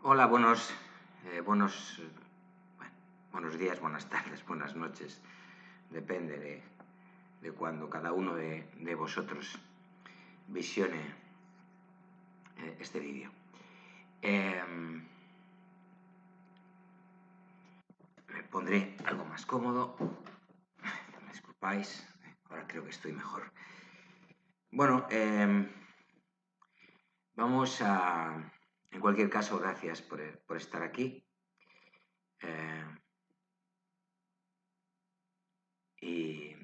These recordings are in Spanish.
Hola, buenos días, buenas tardes, buenas noches. Depende de cuando cada uno de vosotros visione este vídeo. Me pondré algo más cómodo. Me disculpáis, ahora creo que estoy mejor. Bueno, vamos a... En cualquier caso, gracias por estar aquí. Y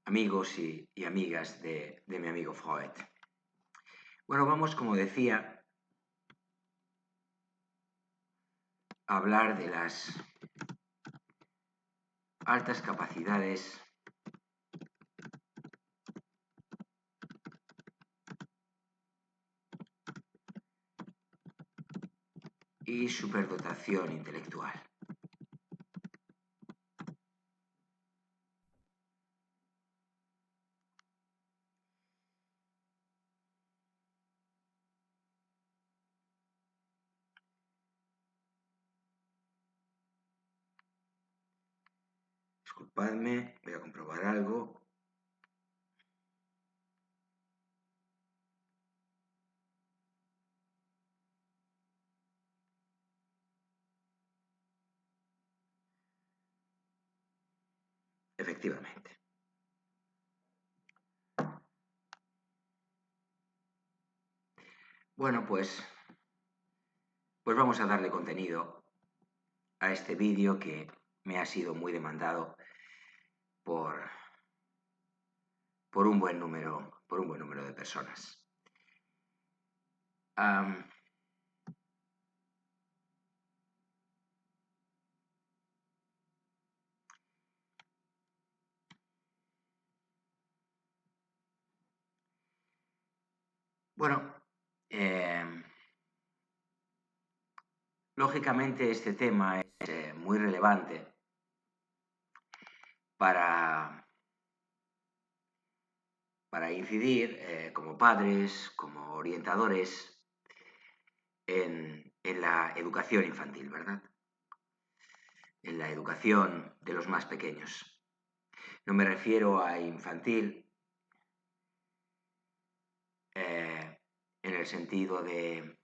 amigos y amigas de mi amigo Freud. Bueno, vamos, como decía, a hablar de las altas capacidades y superdotación intelectual. Disculpadme, voy a comprobar algo. Efectivamente. Bueno, pues vamos a darle contenido a este vídeo que me ha sido muy demandado por un buen número de personas. Bueno, lógicamente este tema es muy relevante para incidir como padres, como orientadores en la educación infantil, ¿verdad? En la educación de los más pequeños. No me refiero a infantil en el sentido de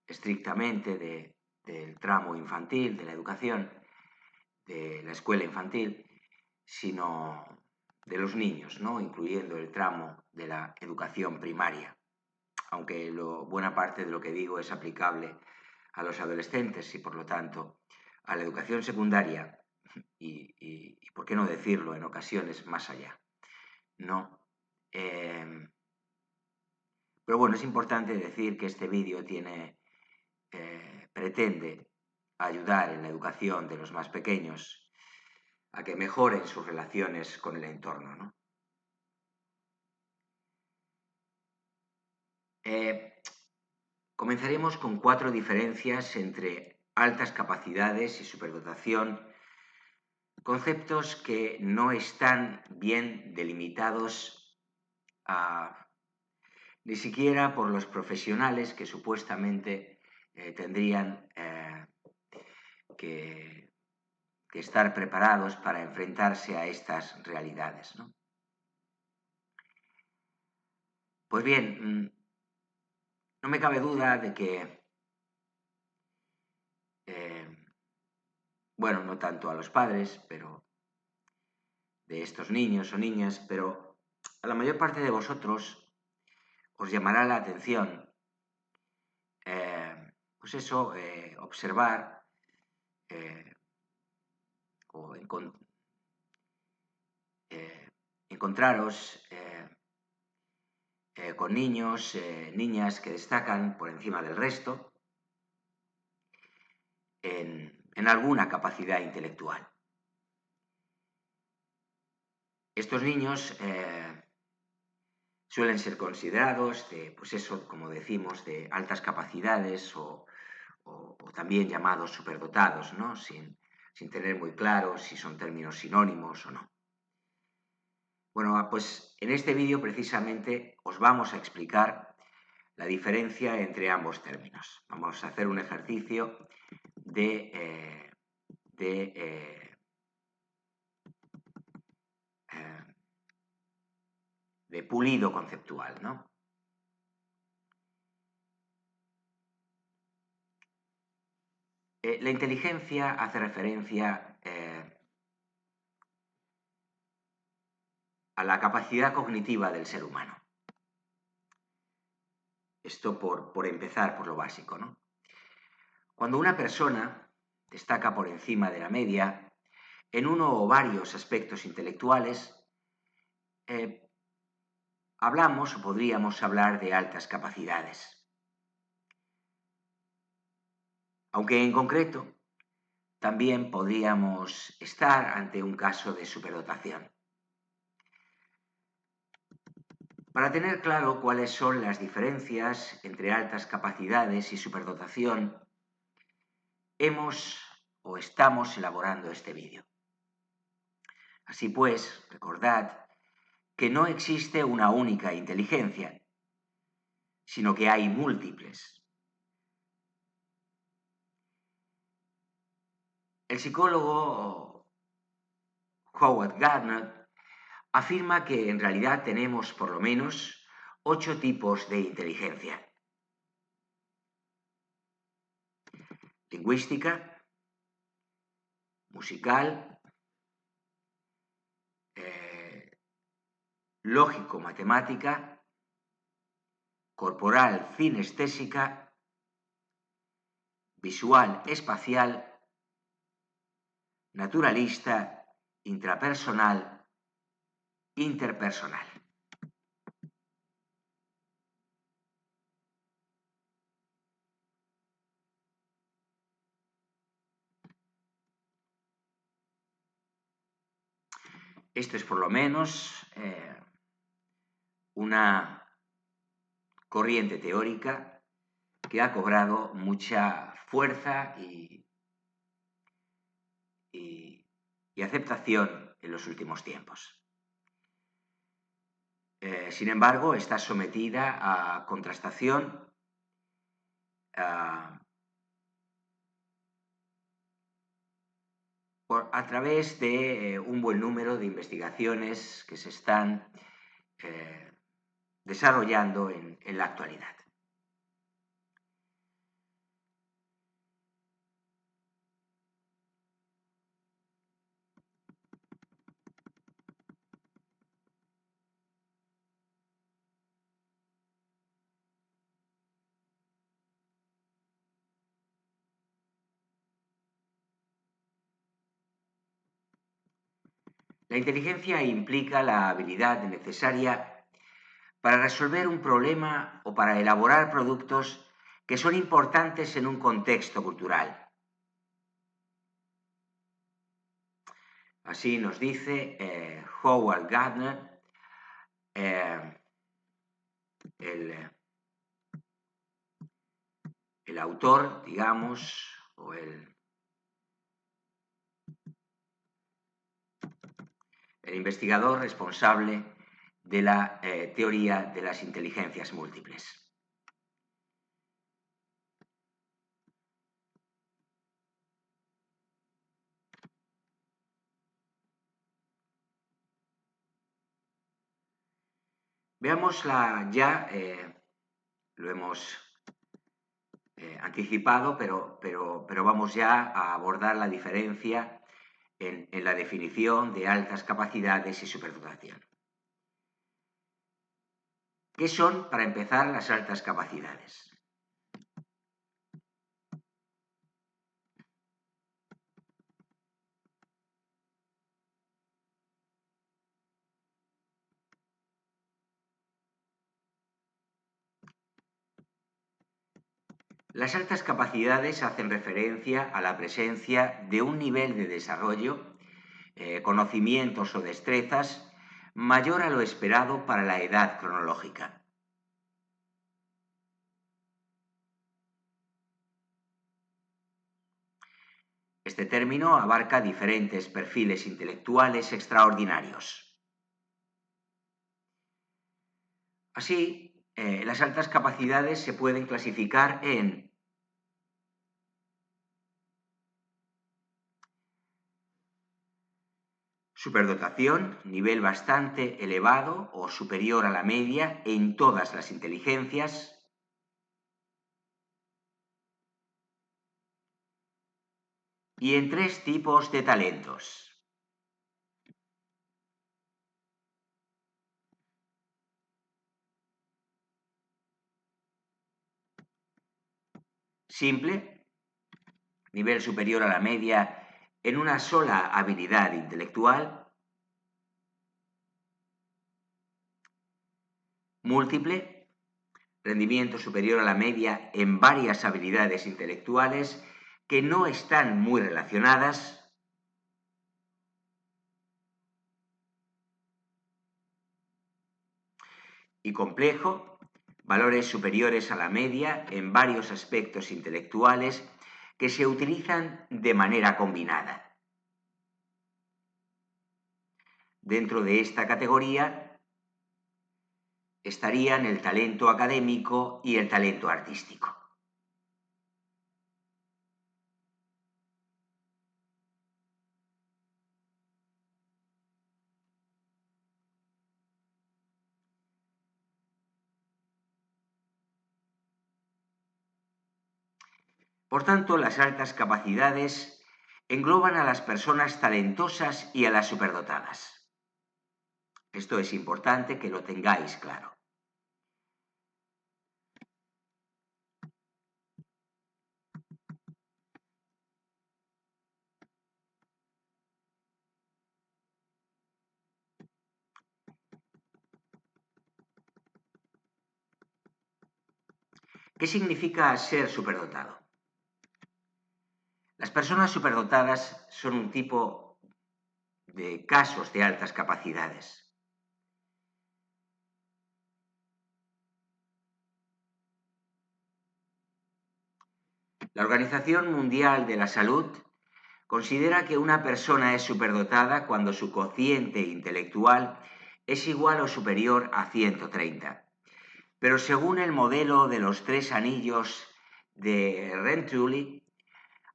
estrictamente del tramo infantil, de la educación, de la escuela infantil, sino de los niños, ¿no? Incluyendo el tramo de la educación primaria, aunque buena parte de lo que digo es aplicable a los adolescentes y, por lo tanto, a la educación secundaria y por qué no decirlo, en ocasiones más allá, ¿no? Pero bueno, es importante decir que este vídeo pretende ayudar en la educación de los más pequeños a que mejoren sus relaciones con el entorno, ¿no? Comenzaremos con 4 diferencias entre altas capacidades y superdotación, conceptos que no están bien delimitados ni siquiera por los profesionales que supuestamente tendrían que estar preparados para enfrentarse a estas realidades, ¿no? Pues bien, no me cabe duda de que, bueno, no tanto a los padres, pero de estos niños o niñas, pero a la mayor parte de vosotros os llamará la atención, pues eso, observar o encontraros con niños, niñas que destacan por encima del resto en alguna capacidad intelectual. Estos niños suelen ser considerados pues eso, como decimos, de altas capacidades o también llamados superdotados, ¿no? Sin tener muy claro si son términos sinónimos o no. Bueno, pues en este vídeo precisamente os vamos a explicar la diferencia entre ambos términos. Vamos a hacer un ejercicio de pulido conceptual, ¿no? La inteligencia hace referencia a la capacidad cognitiva del ser humano. Esto por empezar por lo básico, ¿no? Cuando una persona destaca por encima de la media en uno o varios aspectos intelectuales, hablamos o podríamos hablar de altas capacidades. Aunque en concreto, también podríamos estar ante un caso de superdotación. Para tener claro cuáles son las diferencias entre altas capacidades y superdotación, hemos o estamos elaborando este vídeo. Así pues, recordad que no existe una única inteligencia, sino que hay múltiples. El psicólogo Howard Gardner afirma que en realidad tenemos por lo menos 8 tipos de inteligencia. Lingüística, musical, lógico-matemática, corporal cinestésica, visual espacial, naturalista, intrapersonal, interpersonal. Esto es por lo menos una corriente teórica que ha cobrado mucha fuerza y aceptación en los últimos tiempos. Sin embargo, está sometida a contrastación a través de un buen número de investigaciones que se están desarrollando en la actualidad. La inteligencia implica la habilidad necesaria para resolver un problema o para elaborar productos que son importantes en un contexto cultural. Así nos dice Howard Gardner, el autor, digamos, o el investigador responsable de la teoría de las inteligencias múltiples. Veámosla ya, lo hemos anticipado, pero vamos ya a abordar la diferencia en la definición de altas capacidades y superdotación. ¿Qué son, para empezar, las altas capacidades? Las altas capacidades hacen referencia a la presencia de un nivel de desarrollo, conocimientos o destrezas mayor a lo esperado para la edad cronológica. Este término abarca diferentes perfiles intelectuales extraordinarios. Así, Las altas capacidades se pueden clasificar en superdotación, nivel bastante elevado o superior a la media en todas las inteligencias. Y en 3 tipos de talentos. Simple, nivel superior a la media en una sola habilidad intelectual. Múltiple, rendimiento superior a la media en varias habilidades intelectuales que no están muy relacionadas. Y complejo, valores superiores a la media en varios aspectos intelectuales que se utilizan de manera combinada. Dentro de esta categoría estarían el talento académico y el talento artístico. Por tanto, las altas capacidades engloban a las personas talentosas y a las superdotadas. Esto es importante que lo tengáis claro. ¿Qué significa ser superdotado? Las personas superdotadas son un tipo de casos de altas capacidades. La Organización Mundial de la Salud considera que una persona es superdotada cuando su cociente intelectual es igual o superior a 130. Pero según el modelo de los 3 anillos de Rentulli,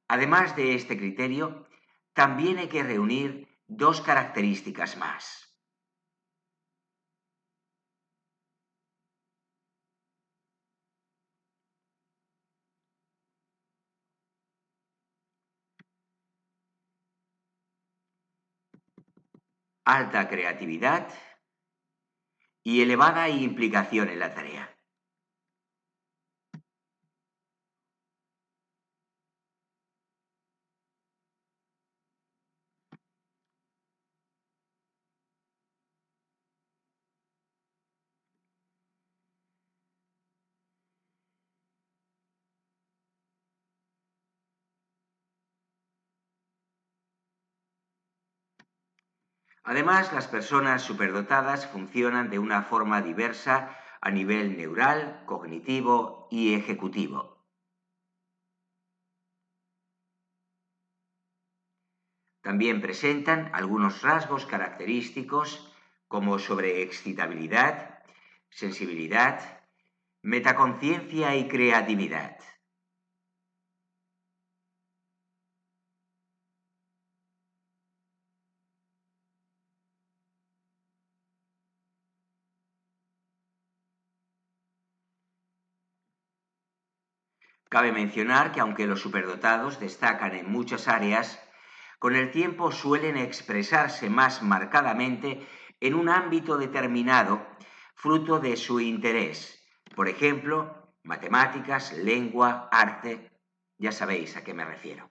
además de este criterio, también hay que reunir 2 características más. Alta creatividad y elevada implicación en la tarea. Además, las personas superdotadas funcionan de una forma diversa a nivel neural, cognitivo y ejecutivo. También presentan algunos rasgos característicos como sobreexcitabilidad, sensibilidad, metaconciencia y creatividad. Cabe mencionar que aunque los superdotados destacan en muchas áreas, con el tiempo suelen expresarse más marcadamente en un ámbito determinado, fruto de su interés. Por ejemplo, matemáticas, lengua, arte. Ya sabéis a qué me refiero.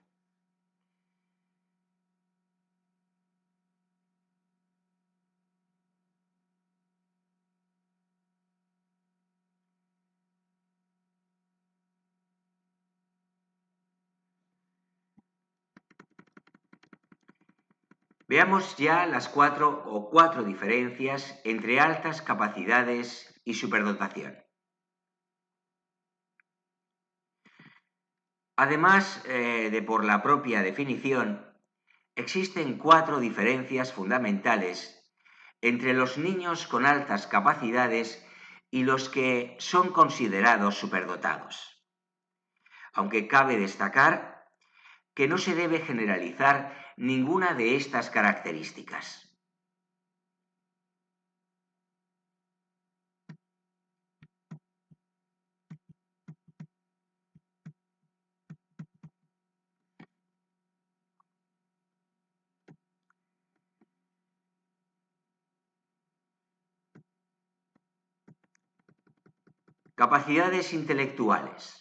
Veamos ya las cuatro diferencias entre altas capacidades y superdotación. Además de por la propia definición, existen 4 diferencias fundamentales entre los niños con altas capacidades y los que son considerados superdotados. Aunque cabe destacar que no se debe generalizar ninguna de estas características. Capacidades intelectuales.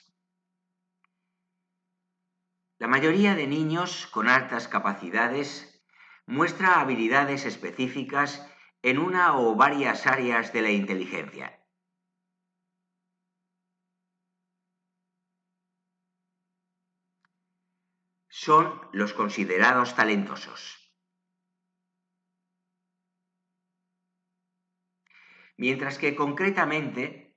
La mayoría de niños con altas capacidades muestra habilidades específicas en una o varias áreas de la inteligencia. Son los considerados talentosos. Mientras que concretamente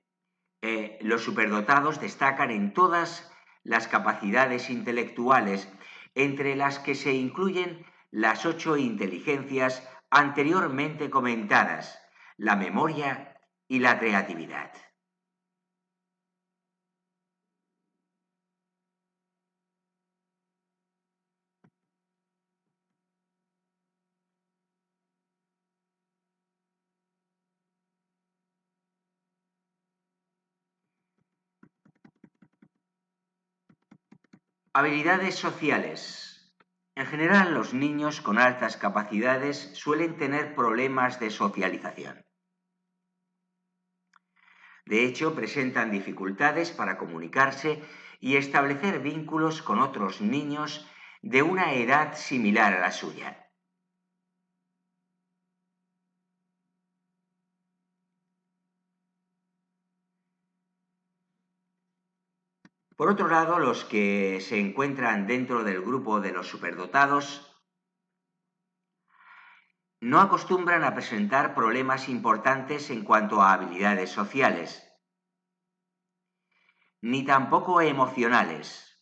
los superdotados destacan en todas las capacidades intelectuales, entre las que se incluyen las 8 inteligencias anteriormente comentadas, la memoria y la creatividad. Habilidades sociales. En general, los niños con altas capacidades suelen tener problemas de socialización. De hecho, presentan dificultades para comunicarse y establecer vínculos con otros niños de una edad similar a la suya. Por otro lado, los que se encuentran dentro del grupo de los superdotados no acostumbran a presentar problemas importantes en cuanto a habilidades sociales, ni tampoco emocionales,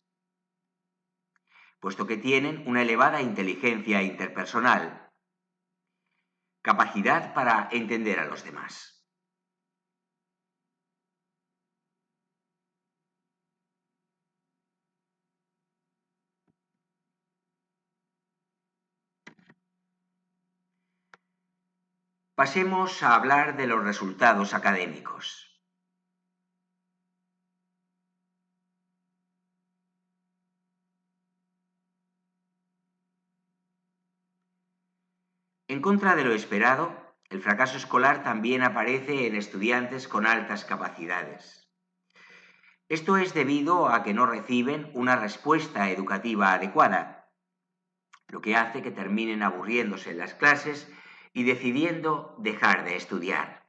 puesto que tienen una elevada inteligencia interpersonal, capacidad para entender a los demás. Pasemos a hablar de los resultados académicos. En contra de lo esperado, el fracaso escolar también aparece en estudiantes con altas capacidades. Esto es debido a que no reciben una respuesta educativa adecuada, lo que hace que terminen aburriéndose en las clases y decidiendo dejar de estudiar.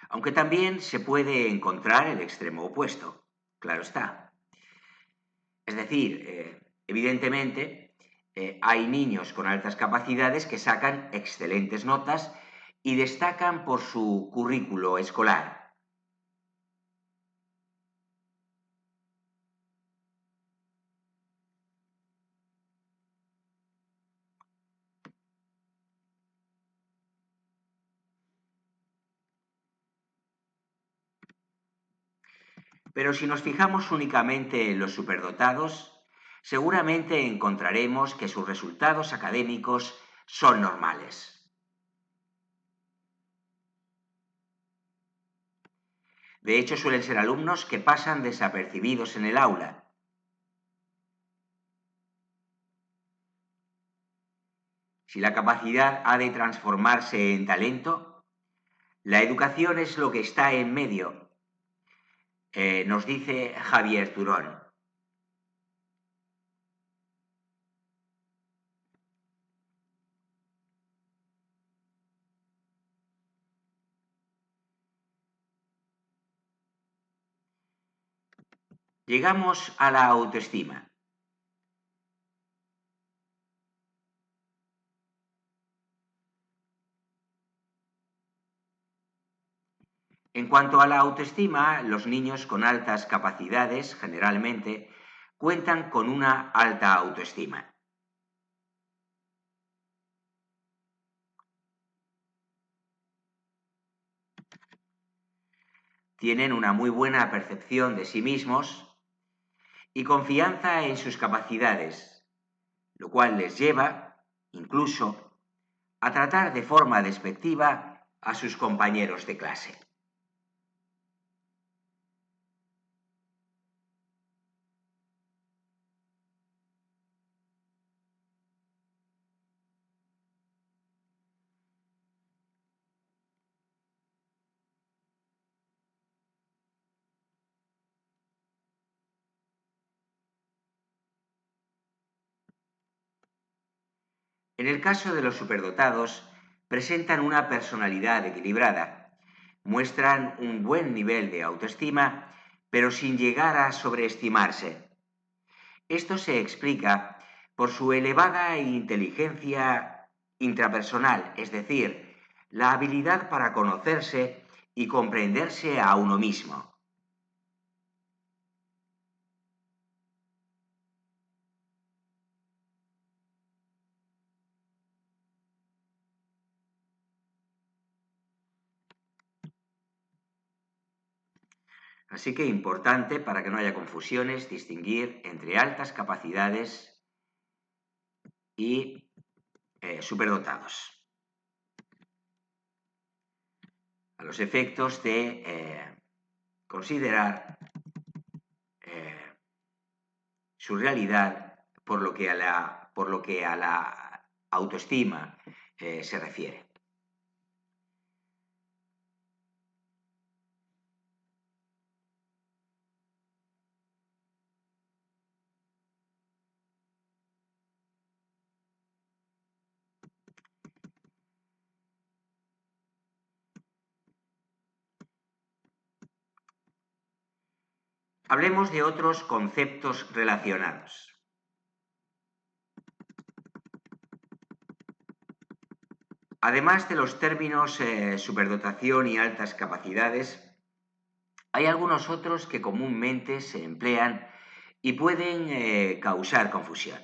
Aunque también se puede encontrar el extremo opuesto, claro está. Es decir, evidentemente, hay niños con altas capacidades que sacan excelentes notas y destacan por su currículo escolar. Pero si nos fijamos únicamente en los superdotados, seguramente encontraremos que sus resultados académicos son normales. De hecho, suelen ser alumnos que pasan desapercibidos en el aula. Si la capacidad ha de transformarse en talento, la educación es lo que está en medio, nos dice Javier Turón. Llegamos a la autoestima. En cuanto a la autoestima, los niños con altas capacidades generalmente cuentan con una alta autoestima. Tienen una muy buena percepción de sí mismos y confianza en sus capacidades, lo cual les lleva, incluso, a tratar de forma despectiva a sus compañeros de clase. En el caso de los superdotados, presentan una personalidad equilibrada, muestran un buen nivel de autoestima, pero sin llegar a sobreestimarse. Esto se explica por su elevada inteligencia intrapersonal, es decir, la habilidad para conocerse y comprenderse a uno mismo. Así que importante, para que no haya confusiones, distinguir entre altas capacidades y superdotados, a los efectos de considerar su realidad por lo que a la autoestima se refiere. Hablemos de otros conceptos relacionados. Además de los términos superdotación y altas capacidades, hay algunos otros que comúnmente se emplean y pueden causar confusión.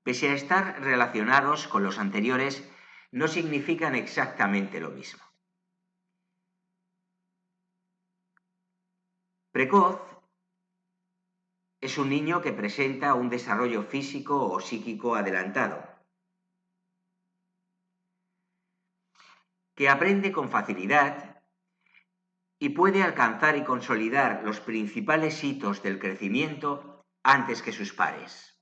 Pese a estar relacionados con los anteriores, no significan exactamente lo mismo. Precoz es un niño que presenta un desarrollo físico o psíquico adelantado, que aprende con facilidad y puede alcanzar y consolidar los principales hitos del crecimiento antes que sus pares.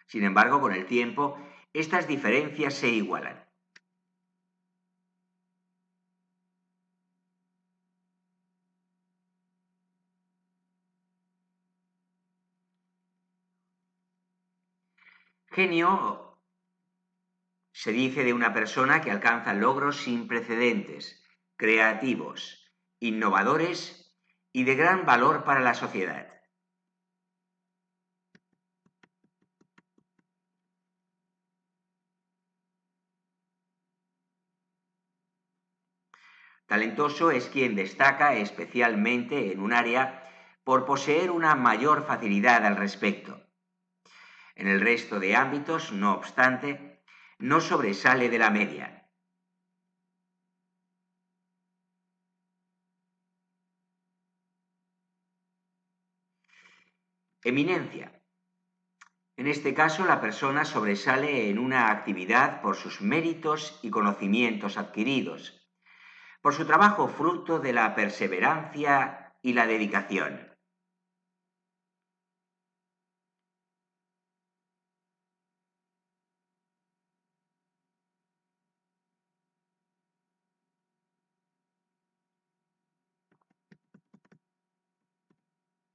Sin embargo, con el tiempo, estas diferencias se igualan. Genio se dice de una persona que alcanza logros sin precedentes, creativos, innovadores y de gran valor para la sociedad. Talentoso es quien destaca especialmente en un área por poseer una mayor facilidad al respecto. En el resto de ámbitos, no obstante, no sobresale de la media. Eminencia. En este caso, la persona sobresale en una actividad por sus méritos y conocimientos adquiridos, por su trabajo fruto de la perseverancia y la dedicación.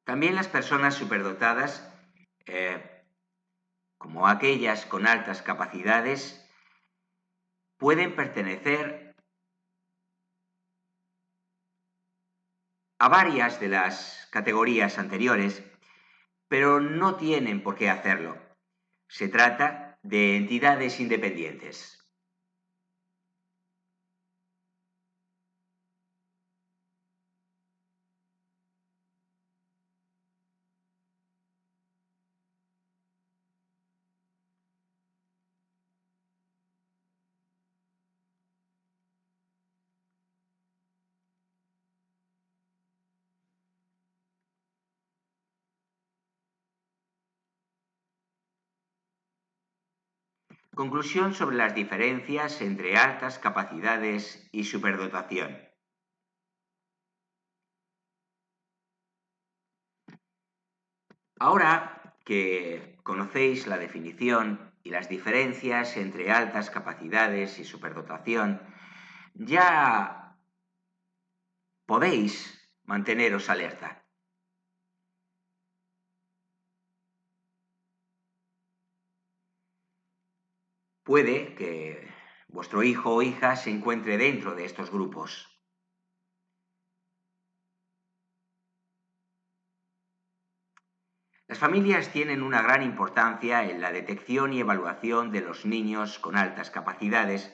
También las personas superdotadas, como aquellas con altas capacidades, pueden pertenecer a varias de las categorías anteriores, pero no tienen por qué hacerlo. Se trata de entidades independientes. Conclusión sobre las diferencias entre altas capacidades y superdotación. Ahora que conocéis la definición y las diferencias entre altas capacidades y superdotación, ya podéis manteneros alerta. Puede que vuestro hijo o hija se encuentre dentro de estos grupos. Las familias tienen una gran importancia en la detección y evaluación de los niños con altas capacidades,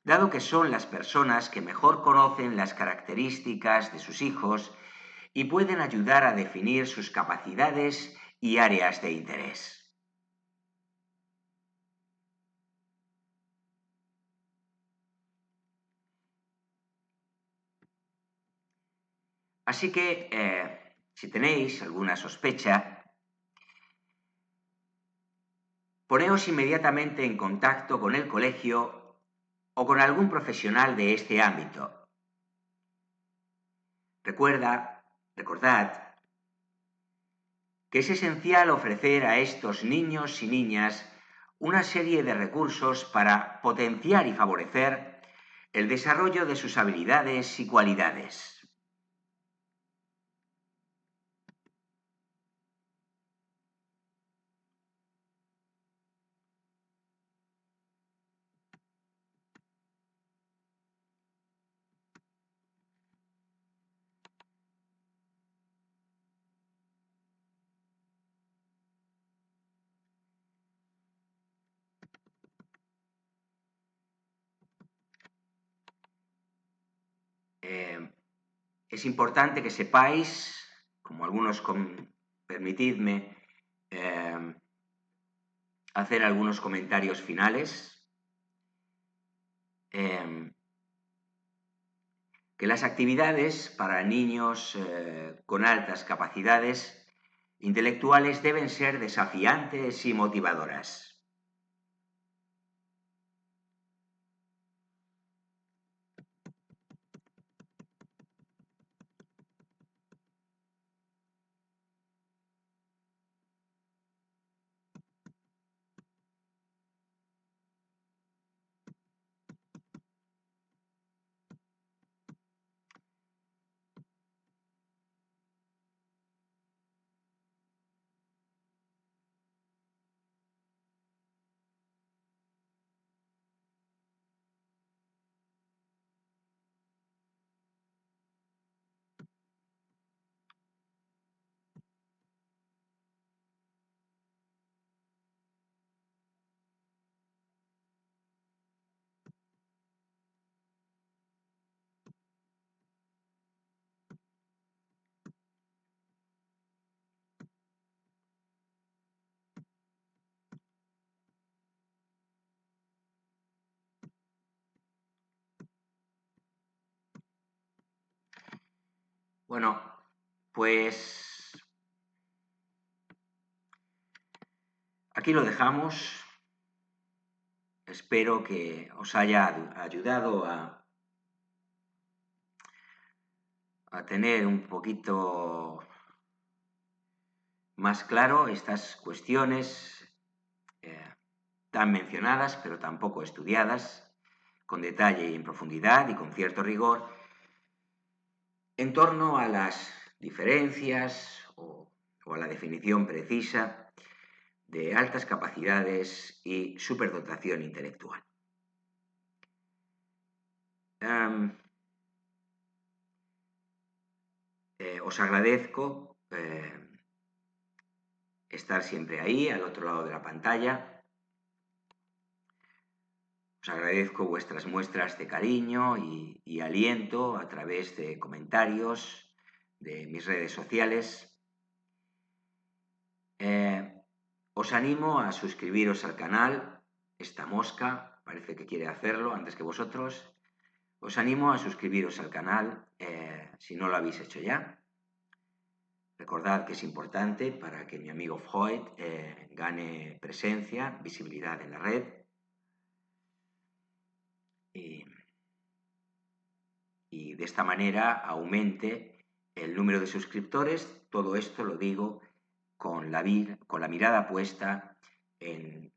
dado que son las personas que mejor conocen las características de sus hijos y pueden ayudar a definir sus capacidades y áreas de interés. Así que, si tenéis alguna sospecha, poneos inmediatamente en contacto con el colegio o con algún profesional de este ámbito. Recordad que es esencial ofrecer a estos niños y niñas una serie de recursos para potenciar y favorecer el desarrollo de sus habilidades y cualidades. Es importante que sepáis, como algunos, permitidme, hacer algunos comentarios finales. Que las actividades para niños con altas capacidades intelectuales deben ser desafiantes y motivadoras. Bueno, pues aquí lo dejamos. Espero que os haya ayudado a tener un poquito más claro estas cuestiones tan mencionadas, pero tampoco estudiadas, con detalle y en profundidad y con cierto rigor, en torno a las diferencias o a la definición precisa de altas capacidades y superdotación intelectual. Os agradezco estar siempre ahí, al otro lado de la pantalla. Os agradezco vuestras muestras de cariño y aliento a través de comentarios de mis redes sociales. Os animo a suscribiros al canal. Esta mosca parece que quiere hacerlo antes que vosotros. Os animo a suscribiros al canal si no lo habéis hecho ya. Recordad que es importante para que mi amigo Freud gane presencia, visibilidad en la red. Y de esta manera aumente el número de suscriptores. Todo esto lo digo con la mirada puesta en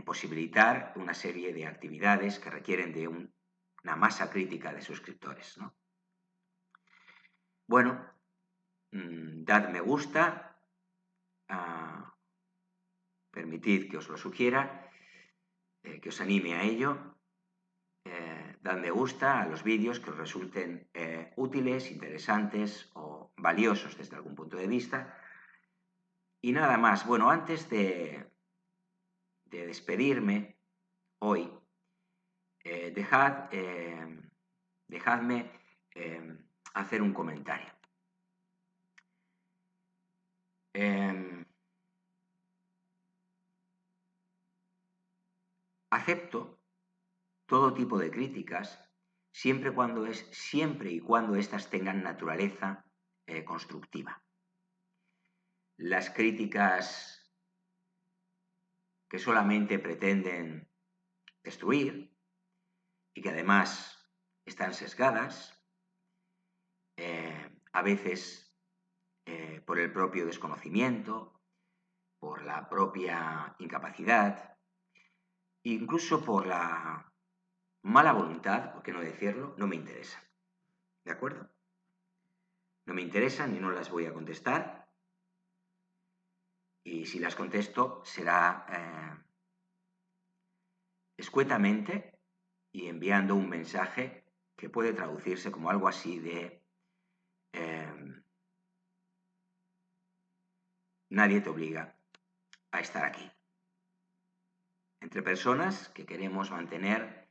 posibilitar una serie de actividades que requieren de una masa crítica de suscriptores, ¿no? Bueno, dad me gusta, permitid que os lo sugiera, que os anime a ello, dad me gusta a los vídeos que os resulten útiles, interesantes o valiosos desde algún punto de vista. Y nada más. Bueno, antes de despedirme hoy, dejadme hacer un comentario. Acepto todo tipo de críticas siempre y cuando éstas tengan naturaleza constructiva. Las críticas que solamente pretenden destruir y que además están sesgadas, a veces por el propio desconocimiento, por la propia incapacidad, incluso por la mala voluntad, por qué no decirlo, no me interesan. ¿De acuerdo? No me interesan y no las voy a contestar. Y si las contesto será escuetamente y enviando un mensaje que puede traducirse como algo así de nadie te obliga a estar aquí. Entre personas que queremos mantener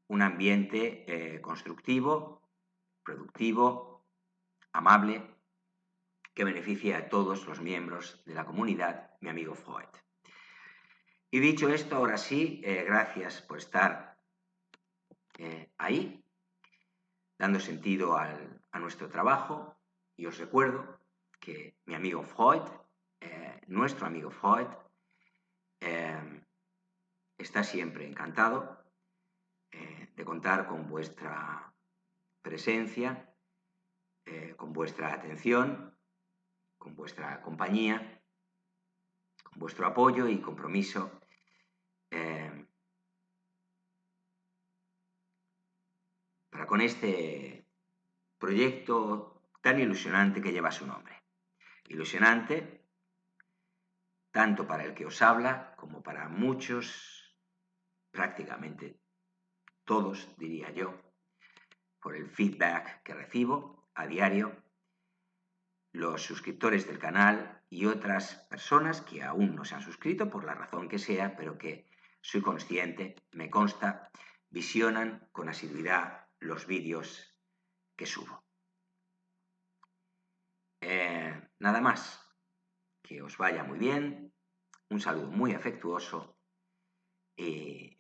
un ambiente constructivo, productivo, amable, que beneficie a todos los miembros de la comunidad, mi amigo Freud. Y dicho esto, ahora sí, gracias por estar ahí, dando sentido a nuestro trabajo, y os recuerdo que mi amigo Freud, nuestro amigo Freud, está siempre encantado de contar con vuestra presencia, con vuestra atención, con vuestra compañía, con vuestro apoyo y compromiso para con este proyecto tan ilusionante que lleva su nombre. Ilusionante tanto para el que os habla como para muchos, prácticamente todos, diría yo, por el feedback que recibo a diario, los suscriptores del canal y otras personas que aún no se han suscrito por la razón que sea, pero que soy consciente, me consta, visionan con asiduidad los vídeos que subo. Nada más, que os vaya muy bien, un saludo muy afectuoso y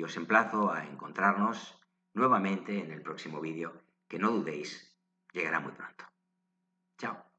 os emplazo a encontrarnos nuevamente en el próximo vídeo, que no dudéis, llegará muy pronto. Chao.